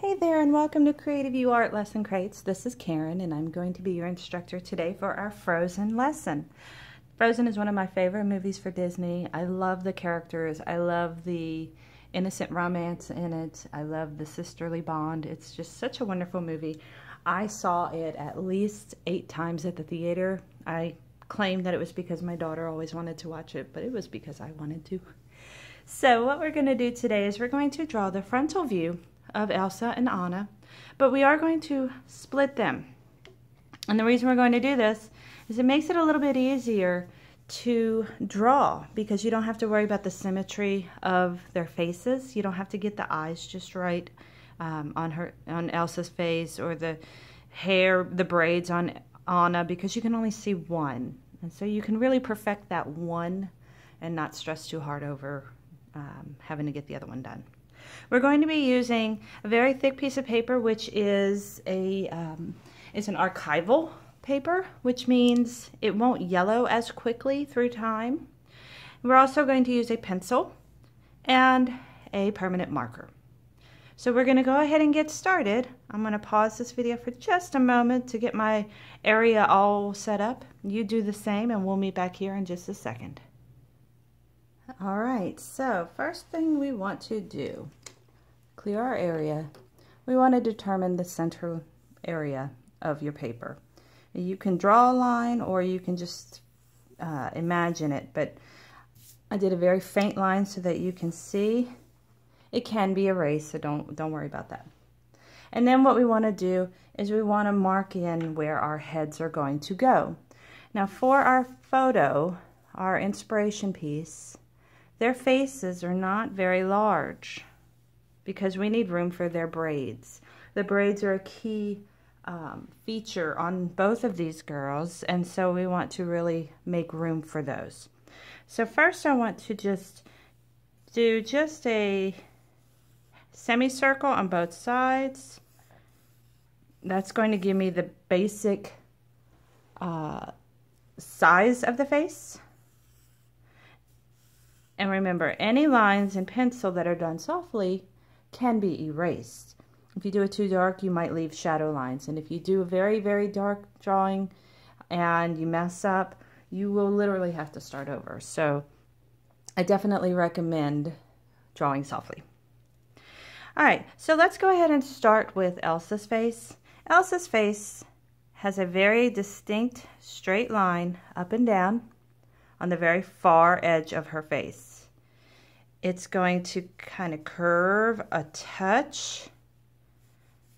Hey there and welcome to Creative U Art Lesson Crates. This is Karen and I'm going to be your instructor today for our Frozen lesson. Frozen is one of my favorite movies for Disney. I love the characters. I love the innocent romance in it. I love the sisterly bond. It's just such a wonderful movie. I saw it at least 8 times at the theater. I claimed that it was because my daughter always wanted to watch it, but it was because I wanted to. So what we're going to do today is we're going to draw the frontal view of Elsa and Anna, but we are going to split them. And the reason we're going to do this is it makes it a little bit easier to draw because you don't have to worry about the symmetry of their faces. You don't have to get the eyes just right on Elsa's face, or the hair, the braids on Anna, because you can only see one. And so you can really perfect that one and not stress too hard over having to get the other one done. We're going to be using a very thick piece of paper, which is an archival paper, which means it won't yellow as quickly through time. We're also going to use a pencil and a permanent marker. So we're going to go ahead and get started. I'm going to pause this video for just a moment to get my area all set up. You do the same and we'll meet back here in just a second. Alright, so first thing we want to do, clear our area. We want to determine the center area of your paper. You can draw a line or you can just imagine it, but I did a very faint line so that you can see. It can be erased, so don't worry about that. And then what we want to do is we want to mark in where our heads are going to go. Now for our photo, our inspiration piece, their faces are not very large because we need room for their braids. The braids are a key feature on both of these girls, and so we want to really make room for those. So first I want to just do a semicircle on both sides. That's going to give me the basic size of the face. And remember, any lines in pencil that are done softly can be erased. If you do it too dark, you might leave shadow lines. And if you do a very, very dark drawing and you mess up, you will literally have to start over. So I definitely recommend drawing softly. All right, so let's go ahead and start with Elsa's face. Elsa's face has a very distinct straight line up and down on the very far edge of her face. It's going to kind of curve a touch,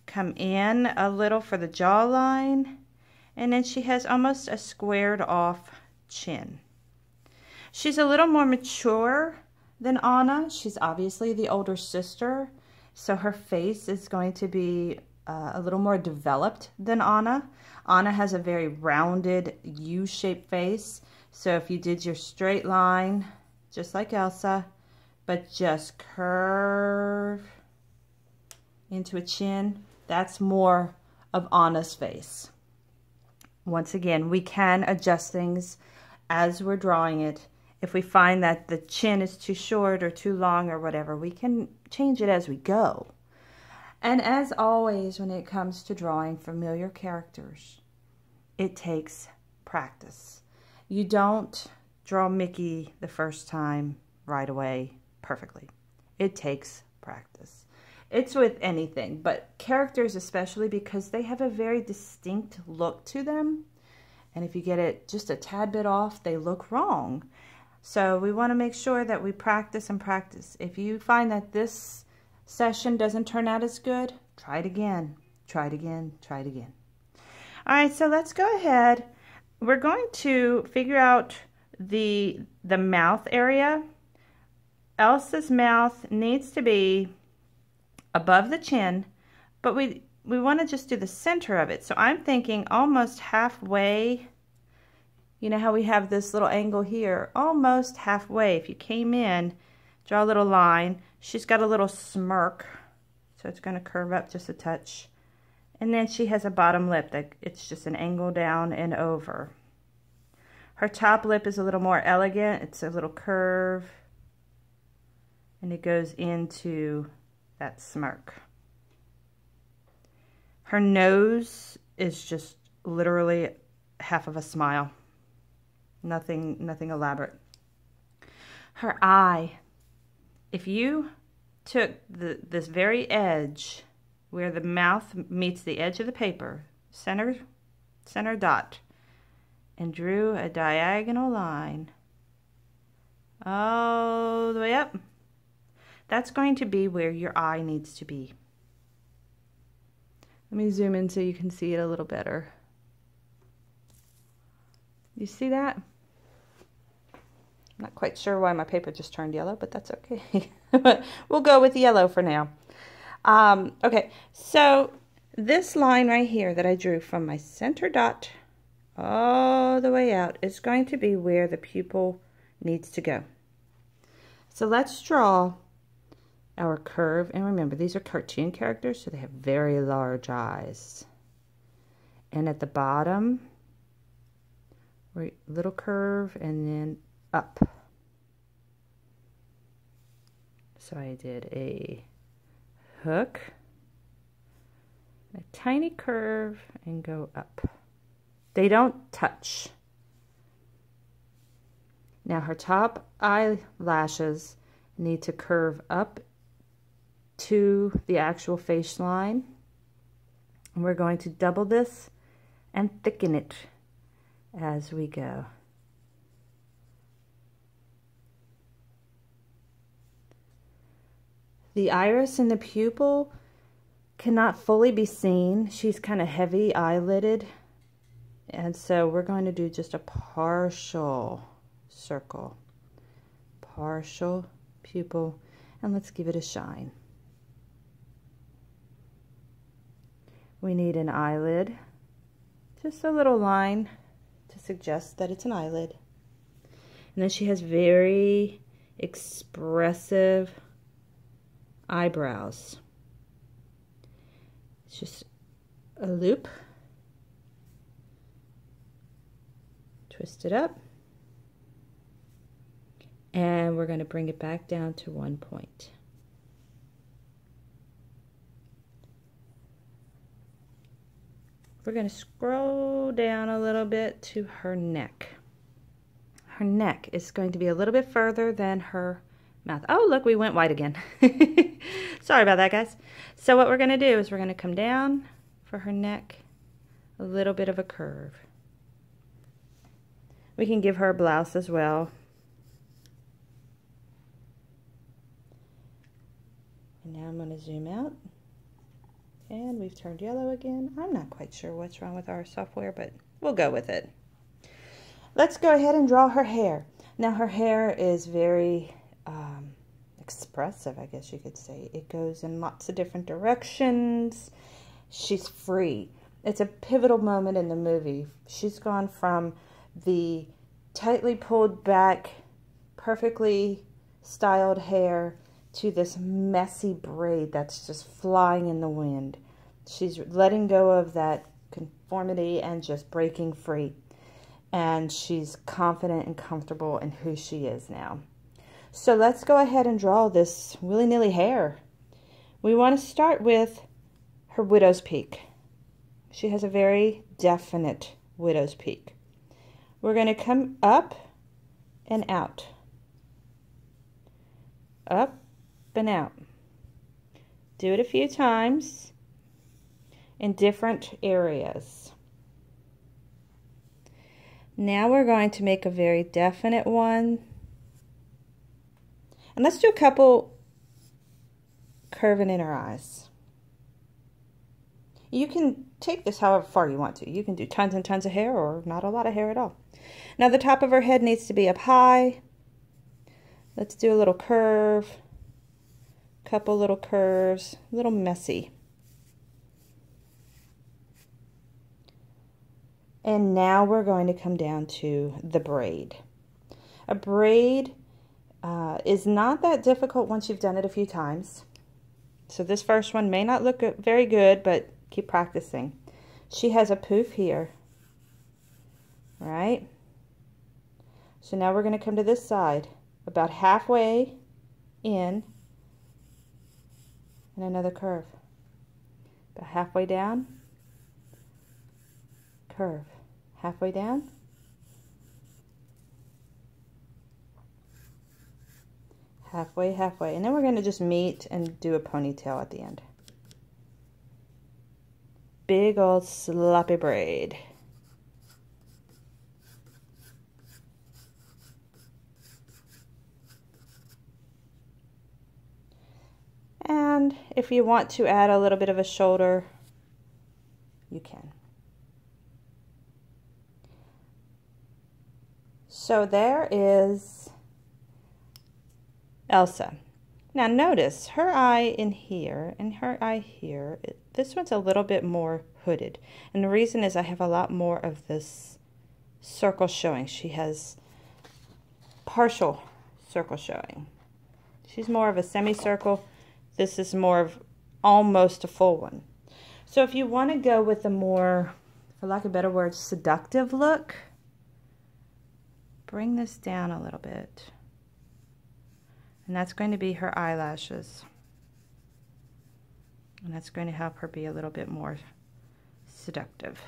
come in a little for the jawline, and then she has almost a squared off chin. She's a little more mature than Anna. She's obviously the older sister, so her face is going to be a little more developed than Anna. Anna has a very rounded U-shaped face. So if you did your straight line, just like Elsa, but just curve into a chin, that's more of Anna's face. Once again, we can adjust things as we're drawing it. If we find that the chin is too short or too long or whatever, we can change it as we go. And as always, when it comes to drawing familiar characters, it takes practice. You don't draw Mickey the first time right away perfectly. It takes practice. It's with anything, but characters especially, because they have a very distinct look to them. And if you get it just a tad bit off, they look wrong. So we want to make sure that we practice and practice. If you find that this session doesn't turn out as good, try it again, try it again, try it again. All right, so let's go ahead. We're going to figure out the mouth area. Elsa's mouth needs to be above the chin, but we want to just do the center of it. So I'm thinking almost halfway. You know how we have this little angle here? Almost halfway. If you came in, draw a little line. She's got a little smirk, so it's going to curve up just a touch. And then she has a bottom lip that it's just an angle down and over. Her top lip is a little more elegant. It's a little curve, and it goes into that smirk. Her nose is just literally half of a smile. Nothing elaborate. Her eye, if you took this very edge where the mouth meets the edge of the paper, center dot, and drew a diagonal line all the way up, that's going to be where your eye needs to be. Let me zoom in so you can see it a little better. You see that? I'm not quite sure why my paper just turned yellow, but that's okay. We'll go with yellow for now. Okay, so this line right here that I drew from my center dot all the way out is going to be where the pupil needs to go. So let's draw our curve, and remember these are cartoon characters, so they have very large eyes. And at the bottom, little curve and then up. So I did a hook, a tiny curve, and go up. They don't touch. Now her top eyelashes need to curve up to the actual face line. And we're going to double this and thicken it as we go. The iris and the pupil cannot fully be seen. She's kind of heavy eyelidded, and so we're going to do just a partial circle, partial pupil, and let's give it a shine. We need an eyelid, just a little line to suggest that it's an eyelid. And then she has very expressive eyebrows. It's just a loop, twist it up, and we're going to bring it back down to 1 point. We're going to scroll down a little bit to her neck. Her neck is going to be a little bit further than her mouth. Oh, look, we went white again. Sorry about that, guys. So what we're going to do is we're going to come down for her neck, a little bit of a curve. We can give her a blouse as well. And now I'm going to zoom out. And we've turned yellow again. I'm not quite sure what's wrong with our software, but we'll go with it. Let's go ahead and draw her hair. Now her hair is very expressive, I guess you could say. It goes in lots of different directions. She's free. It's a pivotal moment in the movie. She's gone from the tightly pulled back, perfectly styled hair to this messy braid that's just flying in the wind. She's letting go of that conformity and just breaking free. And she's confident and comfortable in who she is now. So let's go ahead and draw this willy-nilly hair. We want to start with her widow's peak. She has a very definite widow's peak. We're going to come up and out. Up and out. Do it a few times in different areas. Now we're going to make a very definite one. And let's do a couple curving in her eyes. You can take this however far you want to. You can do tons and tons of hair or not a lot of hair at all. Now the top of her head needs to be up high. Let's do a little curve. Couple little curves, a little messy. And now we're going to come down to the braid. A braid is not that difficult once you've done it a few times. So this first one may not look very good, but keep practicing. She has a poof here, right? So now we're going to come to this side, about halfway in, and another curve. About halfway down, curve. Halfway down. Halfway, halfway. And then we're going to just meet and do a ponytail at the end. Big old sloppy braid. And if you want to add a little bit of a shoulder, you can. So there is Elsa. Now notice her eye in here and her eye here. This one's a little bit more hooded. And the reason is I have a lot more of this circle showing. She has partial circle showing. She's more of a semicircle. This is more of almost a full one. So if you want to go with a more, for lack of a better word, seductive look, bring this down a little bit. And that's going to be her eyelashes. And that's going to help her be a little bit more seductive.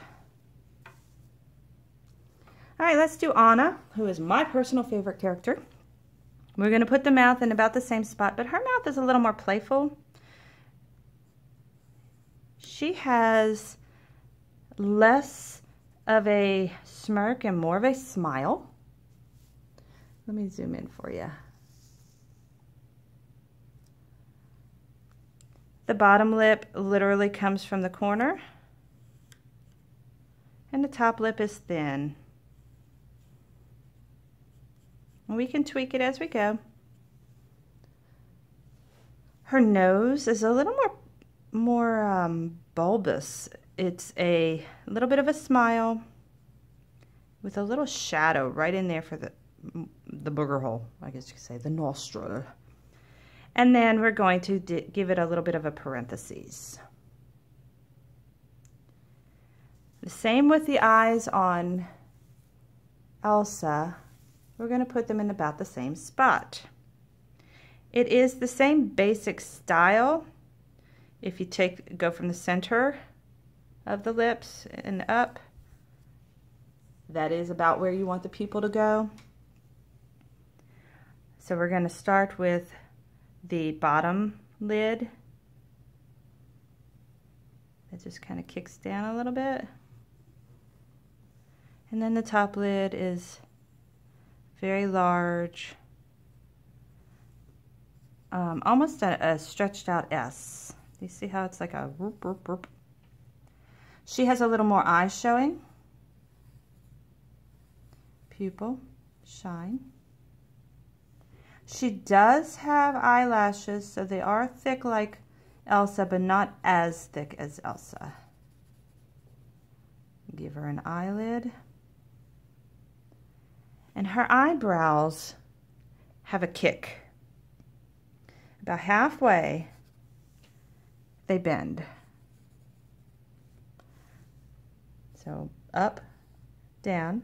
All right, let's do Anna, who is my personal favorite character. We're going to put the mouth in about the same spot, but her mouth is a little more playful. She has less of a smirk and more of a smile. Let me zoom in for you. The bottom lip literally comes from the corner, and the top lip is thin. And we can tweak it as we go. Her nose is a little more bulbous. It's a little bit of a smile with a little shadow right in there for the booger hole, I guess you could say, the nostril. And then we're going to give it a little bit of a parentheses. The same with the eyes on Elsa. We're going to put them in about the same spot. It is the same basic style. If you go from the center of the lips and up, that is about where you want the pupil to go. So we're going to start with the bottom lid. It just kind of kicks down a little bit. And then the top lid is very large, almost a stretched out S. You see how it's like a whoop, whoop, whoop. She has a little more eye showing. Pupil, shine. She does have eyelashes, so they are thick like Elsa, but not as thick as Elsa. Give her an eyelid. And her eyebrows have a kick. About halfway, they bend. So up, down,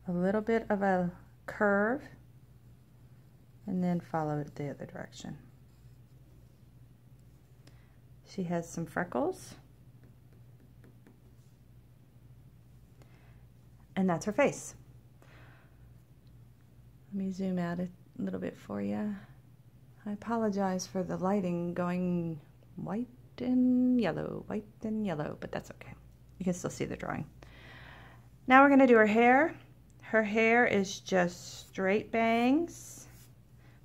a little bit of a curve, and then follow it the other direction. She has some freckles. And that's her face. Let me zoom out a little bit for you. I apologize for the lighting going white and yellow, but that's okay. You can still see the drawing. Now we're going to do her hair. Her hair is just straight bangs.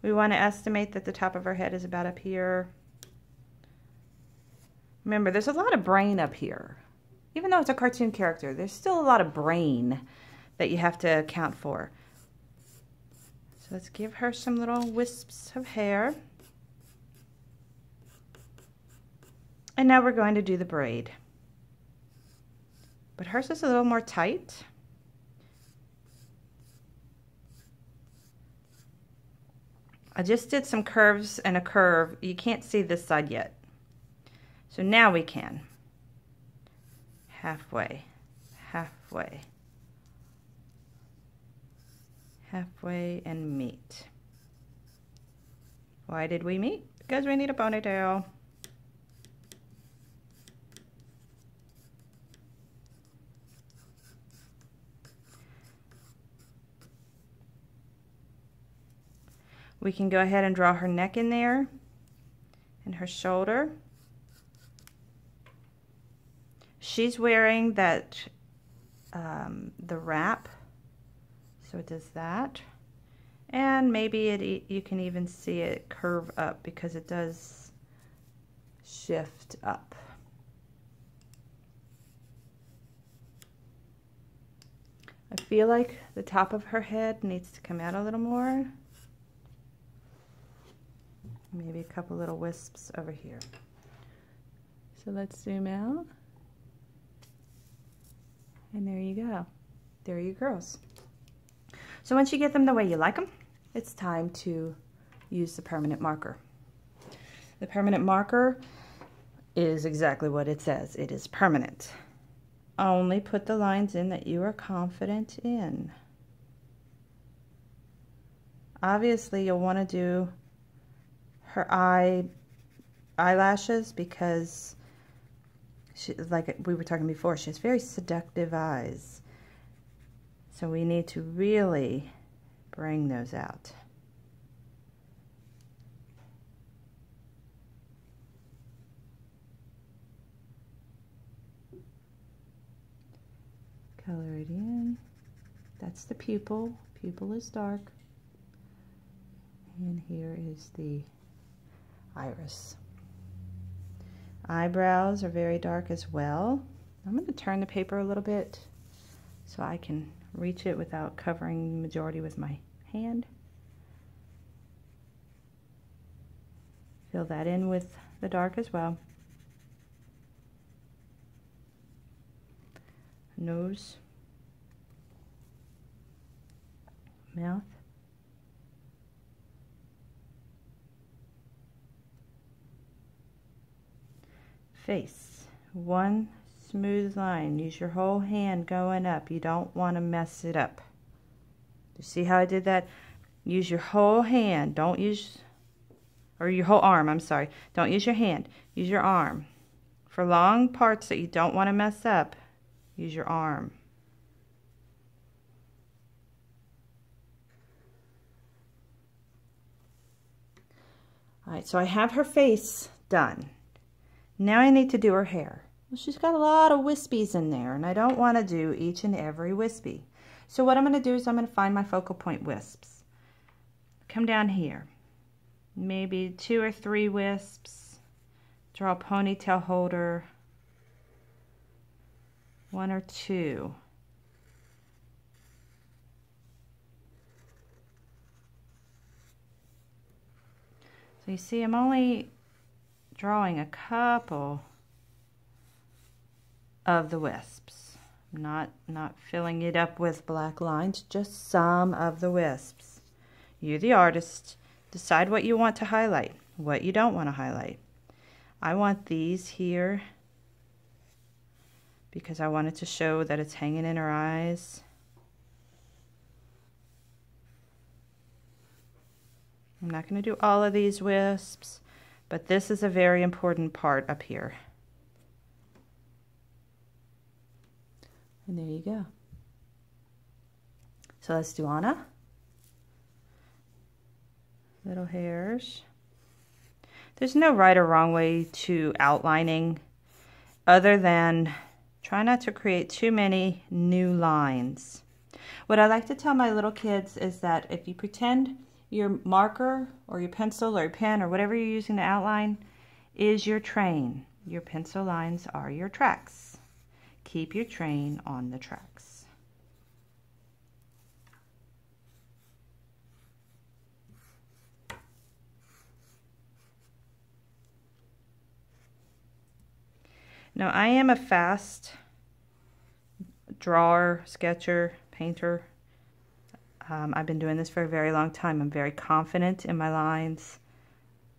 We want to estimate that the top of her head is about up here. Remember, there's a lot of brain up here. Even though it's a cartoon character, there's still a lot of brain that you have to account for. So let's give her some little wisps of hair. And now we're going to do the braid. But hers is a little more tight. I just did some curves and a curve. You can't see this side yet. So now we can. Halfway, halfway, halfway, and meet. Why did we meet? Because we need a ponytail. We can go ahead and draw her neck in there and her shoulder. She's wearing that, the wrap, so it does that. And maybe you can even see it curve up because it does shift up. I feel like the top of her head needs to come out a little more. Maybe a couple little wisps over here. So let's zoom out. And there you go. There are your girls. So once you get them the way you like them, it's time to use the permanent marker. The permanent marker is exactly what it says. It is permanent. Only put the lines in that you are confident in. Obviously, you'll want to do her eyelashes because she, like we were talking before, she has very seductive eyes. So we need to really bring those out. Color it in. That's the pupil. Pupil is dark. And here is the iris. Eyebrows are very dark as well. I'm going to turn the paper a little bit so I can reach it without covering the majority with my hand. Fill that in with the dark as well. Nose, mouth, face. One smooth line. Use your whole hand going up. You don't want to mess it up. You see how I did that? Use your whole hand. Don't use, or your whole arm, I'm sorry. Don't use your hand. Use your arm. For long parts that you don't want to mess up, use your arm. All right, so I have her face done. Now I need to do her hair. Well, she's got a lot of wispies in there, and I don't want to do each and every wispy. So what I'm going to do is I'm going to find my focal point wisps. Come down here. Maybe 2 or 3 wisps. Draw a ponytail holder. 1 or 2. So you see, I'm only drawing a couple of the wisps. I'm not filling it up with black lines, just some of the wisps. You, the artist, decide what you want to highlight, what you don't want to highlight. I want these here because I wanted to show that it's hanging in her eyes. I'm not going to do all of these wisps, but this is a very important part up here. And there you go. So let's do Anna. Little hairs. There's no right or wrong way to outlining other than try not to create too many new lines. What I like to tell my little kids is that if you pretend your marker or your pencil or your pen or whatever you're using to outline is your train, your pencil lines are your tracks. Keep your train on the tracks. Now I am a fast drawer, sketcher, painter. I've been doing this for a very long time. I'm very confident in my lines,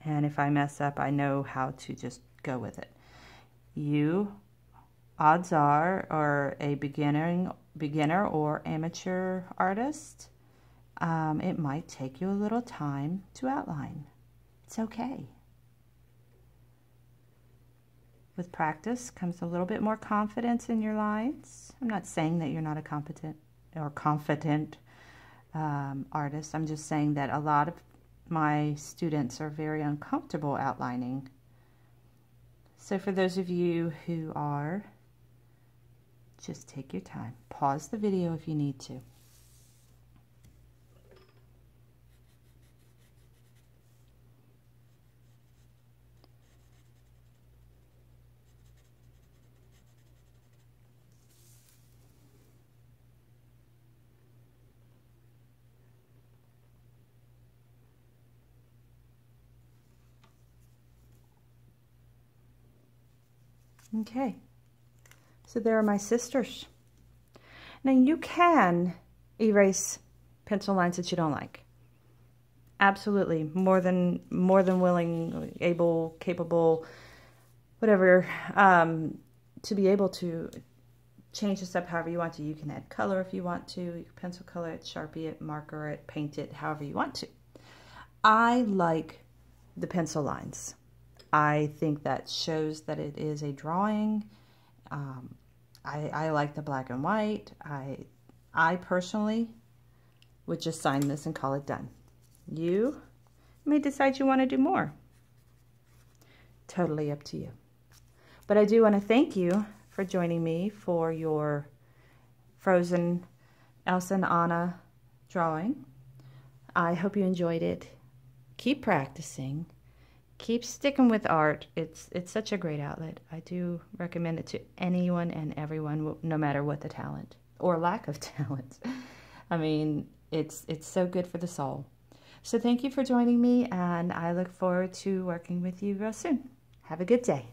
and if I mess up, I know how to just go with it. You, odds are a beginner or amateur artist. It might take you a little time to outline. It's okay. With practice comes a little bit more confidence in your lines. I'm not saying that you're not a competent or confident artist. I'm just saying that a lot of my students are very uncomfortable outlining. So for those of you who are, just take your time. Pause the video if you need to. Okay, so there are my sisters. Now you can erase pencil lines that you don't like. Absolutely, more than willing, able, capable, whatever, to be able to change this up however you want to. You can add color if you want to. You can pencil color it, Sharpie it, marker it, paint it, however you want to. I like the pencil lines. I think that shows that it is a drawing. I like the black and white. I personally would just sign this and call it done. You may decide you want to do more. Totally up to you. But I do want to thank you for joining me for your Frozen Elsa and Anna drawing. I hope you enjoyed it. Keep practicing. Keep sticking with art. It's such a great outlet. I do recommend it to anyone and everyone, no matter what the talent or lack of talent. I mean, it's so good for the soul. So thank you for joining me, and I look forward to working with you real soon. Have a good day.